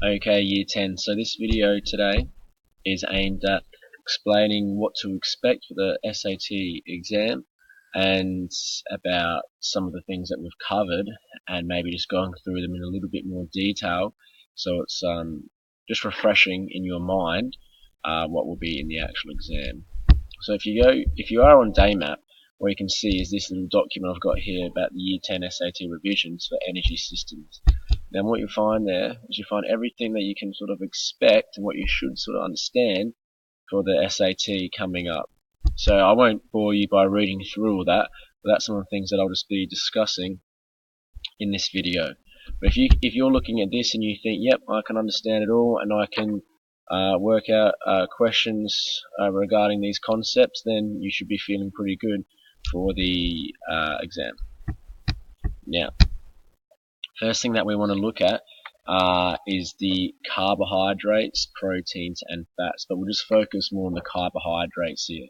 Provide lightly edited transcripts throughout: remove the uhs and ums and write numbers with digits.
Okay, Year 10. So this video today is aimed at explaining what to expect for the SAT exam and about some of the things that we've covered and maybe just going through them in a little bit more detail so it's just refreshing in your mind what will be in the actual exam. So if you are on Daymap, what you can see is this little document I've got here about the Year 10 SAT revisions for energy systems. Then what you find there is you find everything that you can sort of expect and what you should sort of understand for the SAT coming up. So I won't bore you by reading through all that, but that's some of the things that I'll just be discussing in this video. But if you're looking at this and you think, yep, I can understand it all and I can work out questions regarding these concepts, then you should be feeling pretty good for the exam. Now, first thing that we want to look at is the carbohydrates, proteins, and fats, but we'll just focus more on the carbohydrates here.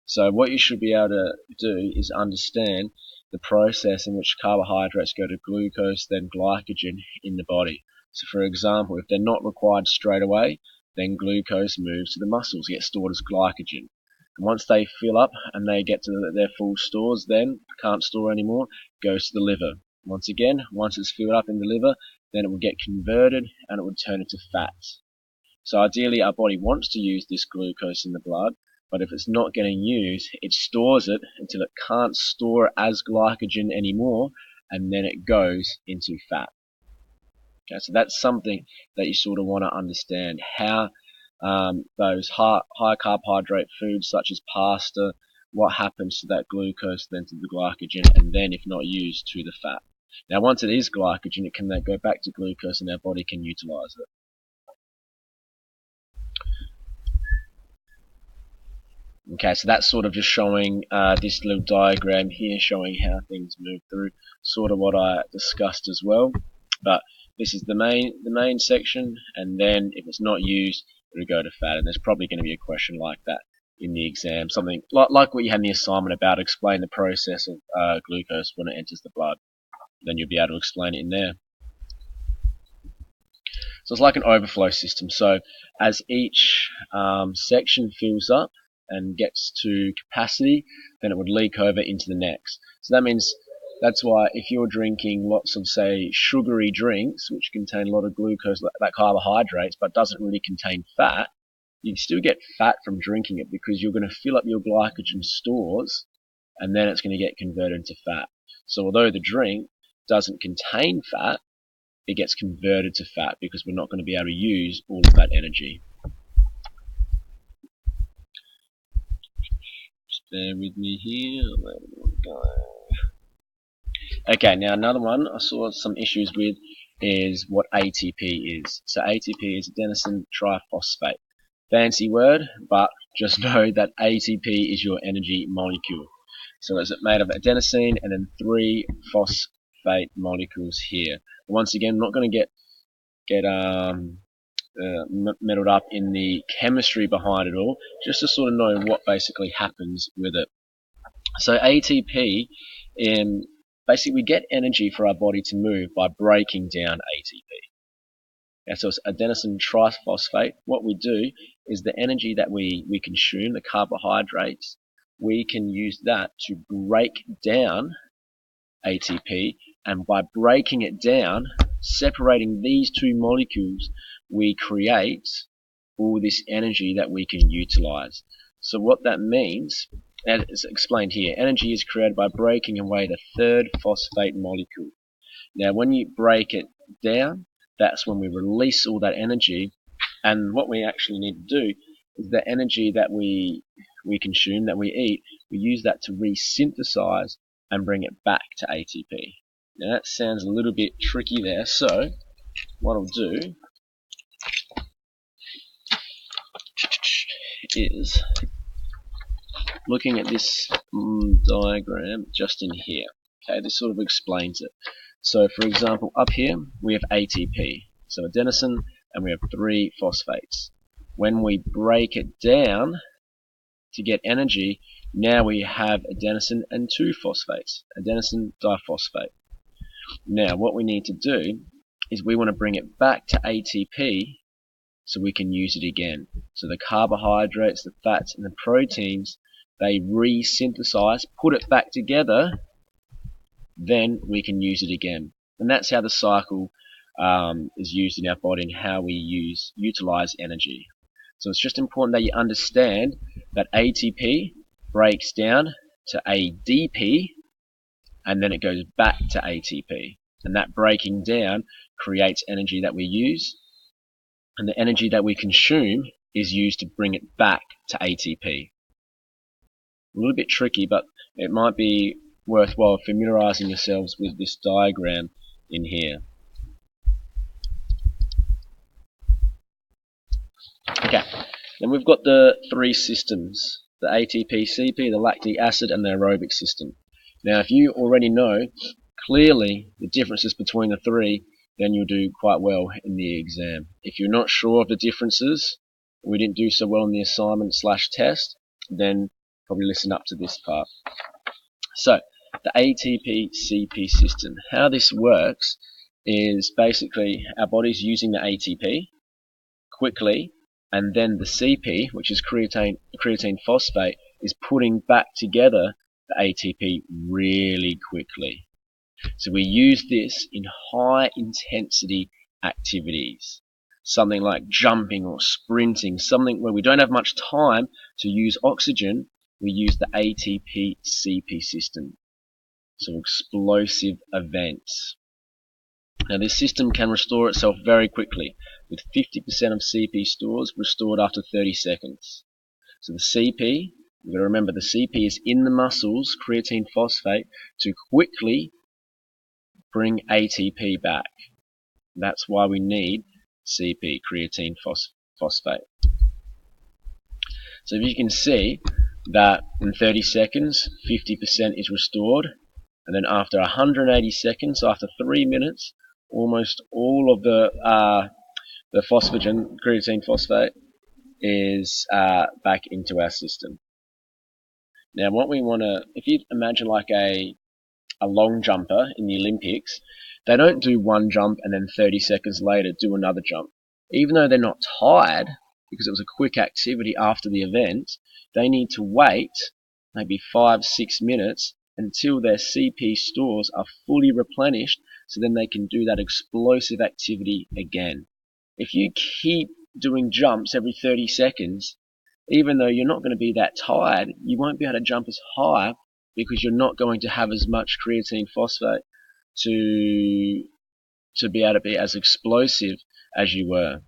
So what you should be able to do is understand the process in which carbohydrates go to glucose, then glycogen in the body. So for example, if they're not required straight away, then glucose moves to the muscles, gets stored as glycogen. And once they fill up and they get to their full stores, then can't store anymore, goes to the liver. Once again, once it's filled up in the liver, then it will get converted and it would turn into fat. So ideally our body wants to use this glucose in the blood, but if it's not getting used, it stores it until it can't store as glycogen anymore, and then it goes into fat. Okay, so that's something that you sort of want to understand, how those high carbohydrate foods such as pasta, what happens to that glucose, then to the glycogen, and then if not used, to the fat. Now once it is glycogen, it can then go back to glucose and our body can utilize it. Okay, so that's sort of just showing this little diagram here, showing how things move through, sort of what I discussed as well. But this is the main section, and then if it's not used, it'll go to fat, and there's probably going to be a question like that in the exam, something like what you had in the assignment about explain the process of glucose when it enters the blood. Then you'll be able to explain it in there. So it's like an overflow system. So as each section fills up and gets to capacity, then it would leak over into the next. So that means that's why if you're drinking lots of, say, sugary drinks, which contain a lot of glucose, like carbohydrates, but doesn't really contain fat, you still get fat from drinking it because you're going to fill up your glycogen stores and then it's going to get converted into fat. So although the drink doesn't contain fat, it gets converted to fat because we're not going to be able to use all of that energy. Just bear with me here. Where do we want to go? Okay, now another one I saw some issues with is what ATP is. So ATP is adenosine triphosphate. Fancy word, but just know that ATP is your energy molecule. So it's made of adenosine and then 3 phosphate molecules here. Once again, I'm not going to get muddled up in the chemistry behind it all, just to sort of know what basically happens with it. So ATP, basically we get energy for our body to move by breaking down ATP. And so it's adenosine triphosphate. What we do is the energy that we consume, the carbohydrates, we can use that to break down ATP, and by breaking it down, separating these two molecules, we create all this energy that we can utilize. So what that means, and it's explained here, energy is created by breaking away the 3rd phosphate molecule. Now when you break it down, that's when we release all that energy, and what we actually need to do is the energy that we consume, that we eat, we use that to resynthesize and bring it back to ATP. Now that sounds a little bit tricky there, so what I'll do is looking at this diagram just in here. Okay, this sort of explains it. So for example, up here we have ATP, so adenosine, and we have 3 phosphates. When we break it down to get energy, now we have adenosine and 2 phosphates, adenosine diphosphate. Now what we need to do is we want to bring it back to ATP so we can use it again. So the carbohydrates, the fats, and the proteins, they resynthesize, put it back together, then we can use it again. And that's how the cycle is used in our body and how we utilize energy. So it's just important that you understand that ATP breaks down to ADP and then it goes back to ATP. And that breaking down creates energy that we use, and the energy that we consume is used to bring it back to ATP. A little bit tricky, but it might be worthwhile familiarizing yourselves with this diagram in here. Okay, then we've got the three systems, the ATP, CP, the lactic acid, and the aerobic system. Now, if you already know clearly the differences between the three, then you'll do quite well in the exam. If you're not sure of the differences, we didn't do so well in the assignment / test, then probably listen up to this part. So, the ATP-CP system. How this works is basically our body's using the ATP quickly, and then the CP, which is creatine phosphate, is putting back together the ATP really quickly. So we use this in high intensity activities, something like jumping or sprinting, something where we don't have much time to use oxygen. We use the ATP-CP system. So explosive events. Now this system can restore itself very quickly, with 50% of CP stores restored after 30 seconds. So the CP, you've got to remember the CP is in the muscles, creatine phosphate, to quickly bring ATP back. That's why we need CP, creatine phosphate. So if you can see that in 30 seconds, 50% is restored, and then after 180 seconds, after 3 minutes, almost all of the phosphagen, creatine phosphate, is back into our system. Now what we want to, if you imagine like a long jumper in the Olympics, they don't do one jump and then 30 seconds later do another jump. Even though they're not tired, because it was a quick activity after the event, they need to wait maybe 5-6 minutes until their CP stores are fully replenished, so then they can do that explosive activity again. If you keep doing jumps every 30 seconds, even though you're not going to be that tired, you won't be able to jump as high because you're not going to have as much creatine phosphate to be able to be as explosive as you were.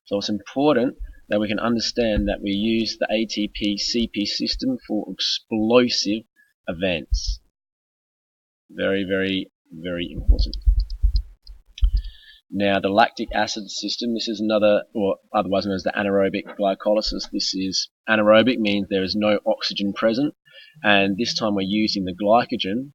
So it's important that we can understand that we use the ATP-CP system for explosive events. Very, very, very important. Now the lactic acid system, this is another, or otherwise known as the anaerobic glycolysis. This is anaerobic, means there is no oxygen present, and this time we're using the glycogen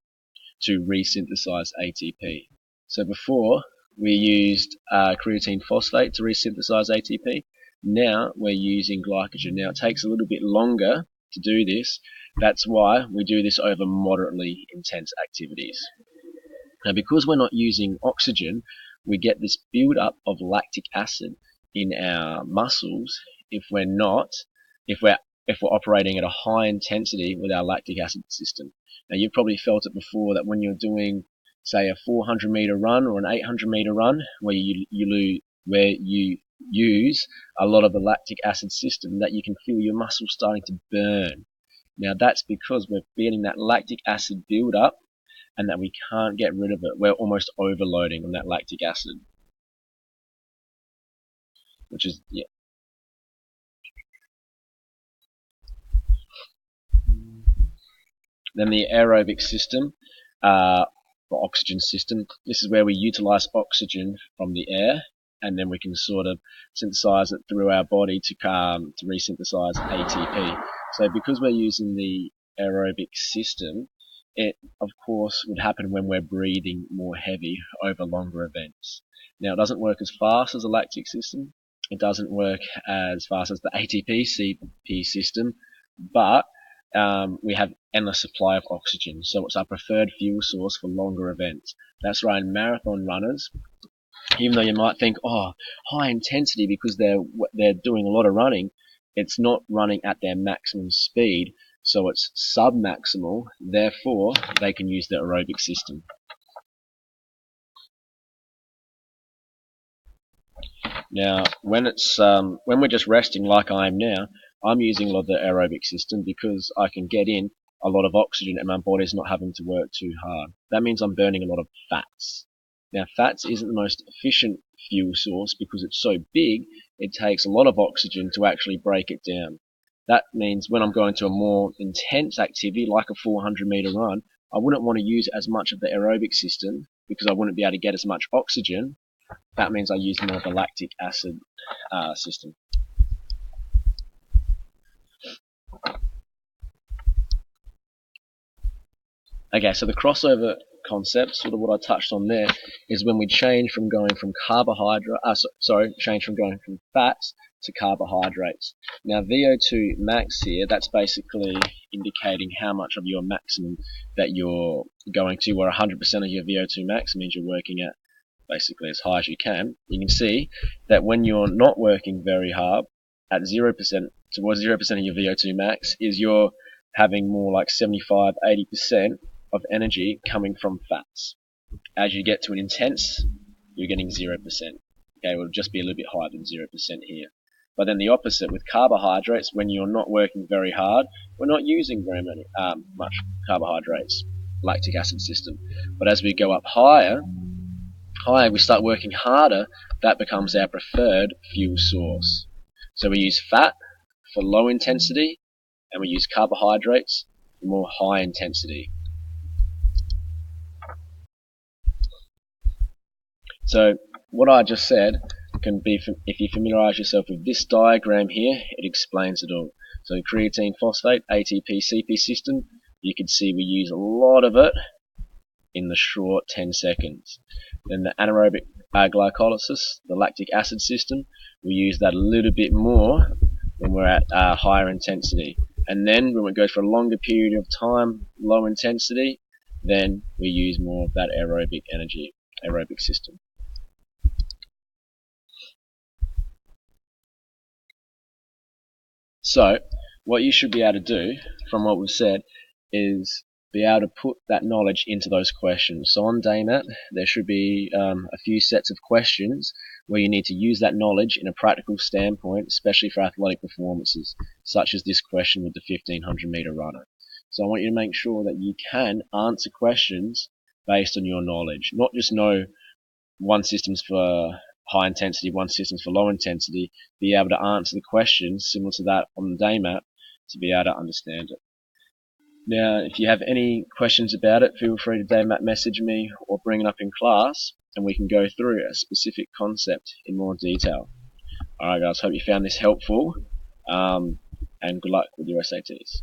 to resynthesize ATP. So before we used creatine phosphate to resynthesize ATP, now we're using glycogen. Now it takes a little bit longer to do this. That's why we do this over moderately intense activities. Now because we're not using oxygen, we get this build-up of lactic acid in our muscles if we're operating at a high intensity with our lactic acid system. Now you've probably felt it before that when you're doing, say, a 400-meter run or an 800-meter run, where you use a lot of the lactic acid system, that you can feel your muscles starting to burn. Now that's because we're feeling that lactic acid build up, and that we can't get rid of it. We're almost overloading on that lactic acid, which is, yeah. Then the aerobic system, or oxygen system, this is where we utilize oxygen from the air, and then we can sort of synthesize it through our body to resynthesize ATP. So because we're using the aerobic system, it of course would happen when we're breathing more heavy over longer events. Now it doesn't work as fast as the lactic system, it doesn't work as fast as the ATP-CP system, but we have endless supply of oxygen, so it's our preferred fuel source for longer events. That's right, marathon runners, even though you might think, oh, high intensity because they're doing a lot of running, it's not running at their maximum speed, so it's sub-maximal, therefore they can use the aerobic system. Now, when we're just resting like I am now, I'm using a lot of the aerobic system because I can get in a lot of oxygen and my body's not having to work too hard. That means I'm burning a lot of fats. Now, fats isn't the most efficient fuel source because it's so big, it takes a lot of oxygen to actually break it down. That means when I'm going to a more intense activity like a 400-meter run, I wouldn't want to use as much of the aerobic system because I wouldn't be able to get as much oxygen. That means I use more of the lactic acid system. Okay, so the crossover concept, sort of what I touched on there, is when we change from going from change from going from fats to carbohydrates. Now VO2 max here, that's basically indicating how much of your maximum that you're going to, where 100% of your VO2 max means you're working at basically as high as you can. You can see that when you're not working very hard, at 0%, towards 0% of your VO2 max, is you're having more like 75-80% of energy coming from fats. As you get to an intense, you're getting 0%. Okay, it will just be a little bit higher than 0% here. But then the opposite with carbohydrates, when you're not working very hard, we're not using very much carbohydrates, lactic acid system. But as we go up higher, we start working harder, that becomes our preferred fuel source. So we use fat for low intensity, and we use carbohydrates for more high intensity. So what I just said can be, if you familiarize yourself with this diagram here, it explains it all. So creatine phosphate, ATP-CP system, you can see we use a lot of it in the short 10 seconds. Then the anaerobic glycolysis, the lactic acid system, we use that a little bit more when we're at higher intensity. And then when we go for a longer period of time, low intensity, then we use more of that aerobic system. So what you should be able to do, from what we've said, is be able to put that knowledge into those questions. So on DayMat, there should be a few sets of questions where you need to use that knowledge in a practical standpoint, especially for athletic performances, such as this question with the 1500-meter runner. So I want you to make sure that you can answer questions based on your knowledge, not just know one system's for high intensity, one system's for low intensity, be able to answer the questions similar to that on the DayMat to be able to understand it. Now, if you have any questions about it, feel free to DayMat message me or bring it up in class, and we can go through a specific concept in more detail. Alright guys, hope you found this helpful, and good luck with your SATs.